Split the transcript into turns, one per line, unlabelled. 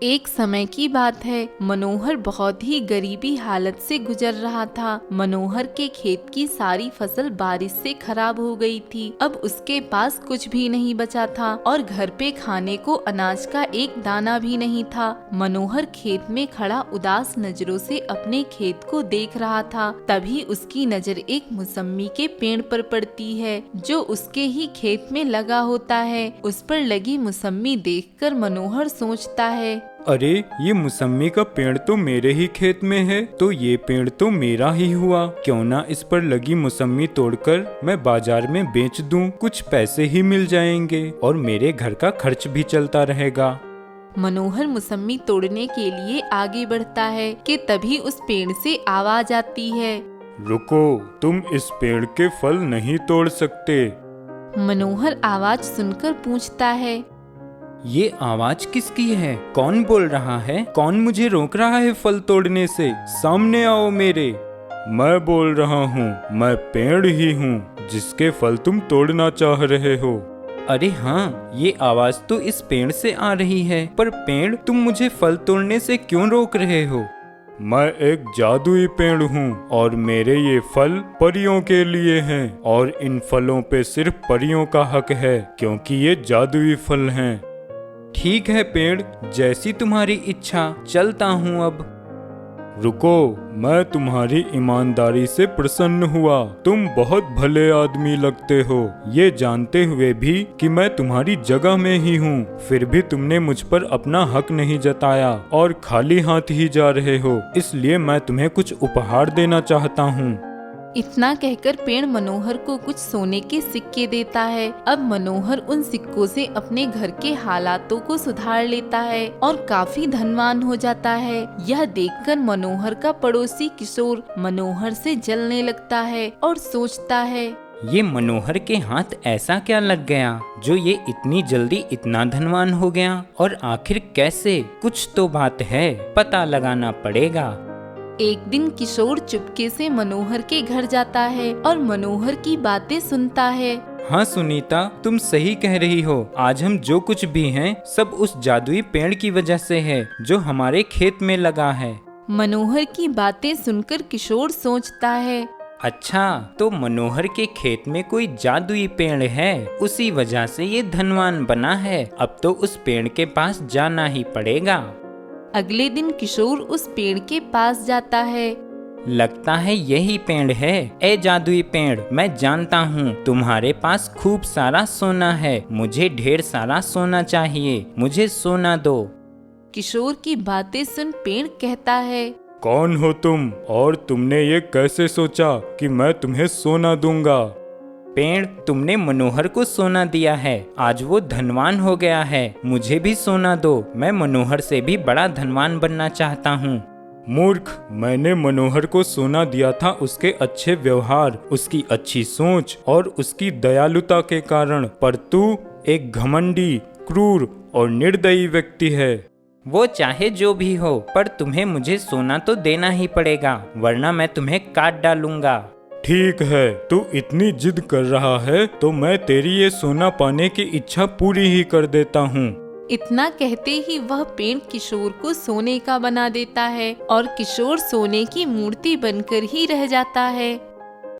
एक समय की बात है, मनोहर बहुत ही गरीबी हालत से गुजर रहा था। मनोहर के खेत की सारी फसल बारिश से खराब हो गई थी। अब उसके पास कुछ भी नहीं बचा था और घर पे खाने को अनाज का एक दाना भी नहीं था। मनोहर खेत में खड़ा उदास नजरों से अपने खेत को देख रहा था। तभी उसकी नजर एक मौसम्मी के पेड़ पर पड़ती है जो उसके ही खेत में लगा होता है। उस पर लगी मौसम्मी देखकर मनोहर सोचता है,
अरे ये मौसम्मी का पेड़ तो मेरे ही खेत में है, तो ये पेड़ तो मेरा ही हुआ। क्यों ना इस पर लगी मौसम्मी तोड़कर मैं बाजार में बेच दूं, कुछ पैसे ही मिल जाएंगे और मेरे घर का खर्च भी चलता रहेगा।
मनोहर मौसम्मी तोड़ने के लिए आगे बढ़ता है कि तभी उस पेड़ से आवाज आती है,
रुको, तुम इस पेड़ के फल नहीं तोड़ सकते।
मनोहर आवाज सुनकर पूछता है,
ये आवाज किसकी है? कौन बोल रहा है? कौन मुझे रोक रहा है फल तोड़ने से? सामने आओ मेरे। मैं बोल रहा हूँ, मैं पेड़ ही हूँ जिसके फल तुम तोड़ना चाह रहे हो। अरे हाँ, ये आवाज तो इस पेड़ से आ रही है, पर पेड़ तुम मुझे फल तोड़ने से क्यों रोक रहे हो? मैं एक जादुई पेड़ हूँ और मेरे ये फल परियों के लिए हैं और इन फलों पे सिर्फ परियों का हक है क्योंकि ये जादुई फल हैं। ठीक है पेड़, जैसी तुम्हारी इच्छा, चलता हूँ अब। रुको, मैं तुम्हारी ईमानदारी से प्रसन्न हुआ। तुम बहुत भले आदमी लगते हो, ये जानते हुए भी कि मैं तुम्हारी जगह में ही हूँ। फिर भी तुमने मुझ पर अपना हक नहीं जताया और खाली हाथ ही जा रहे हो, इसलिए मैं तुम्हें कुछ उपहार देना चाहता हूँ।
इतना कहकर पेड़ मनोहर को कुछ सोने के सिक्के देता है। अब मनोहर उन सिक्कों से अपने घर के हालातों को सुधार लेता है और काफी धनवान हो जाता है। यह देखकर मनोहर का पड़ोसी किशोर मनोहर से जलने लगता है और सोचता है,
ये मनोहर के हाथ ऐसा क्या लग गया जो ये इतनी जल्दी इतना धनवान हो गया, और आखिर कैसे? कुछ तो बात है, पता लगाना पड़ेगा।
एक दिन किशोर चुपके से मनोहर के घर जाता है और मनोहर की बातें सुनता है।
हाँ सुनीता, तुम सही कह रही हो। आज हम जो कुछ भी हैं सब उस जादुई पेड़ की वजह से है जो हमारे खेत में लगा है।
मनोहर की बातें सुनकर किशोर सोचता है,
अच्छा, तो मनोहर के खेत में कोई जादुई पेड़ है, उसी वजह से ये धनवान बना है। अब तो उस पेड़ के पास जाना ही पड़ेगा।
अगले दिन किशोर उस पेड़ के पास जाता है।
लगता है यही पेड़ है। ए जादुई पेड़, मैं जानता हूँ तुम्हारे पास खूब सारा सोना है। मुझे ढेर सारा सोना चाहिए, मुझे सोना दो।
किशोर की बातें सुन पेड़ कहता है,
कौन हो तुम और तुमने ये कैसे सोचा कि मैं तुम्हें सोना दूंगा?
पेड़, तुमने मनोहर को सोना दिया है, आज वो धनवान हो गया है, मुझे भी सोना दो। मैं मनोहर से भी बड़ा धनवान बनना चाहता हूँ।
मूर्ख, मैंने मनोहर को सोना दिया था उसके अच्छे व्यवहार, उसकी अच्छी सोच और उसकी दयालुता के कारण, पर तू एक घमंडी, क्रूर और निर्दयी व्यक्ति है।
वो चाहे जो भी हो, पर तुम्हें मुझे सोना तो देना ही पड़ेगा, वरना मैं तुम्हें काट डालूंगा।
ठीक है, तू इतनी जिद कर रहा है तो मैं तेरी ये सोना पाने की इच्छा पूरी ही कर देता हूँ।
इतना कहते ही वह पेड़ किशोर को सोने का बना देता है और किशोर सोने की मूर्ति बनकर ही रह जाता है।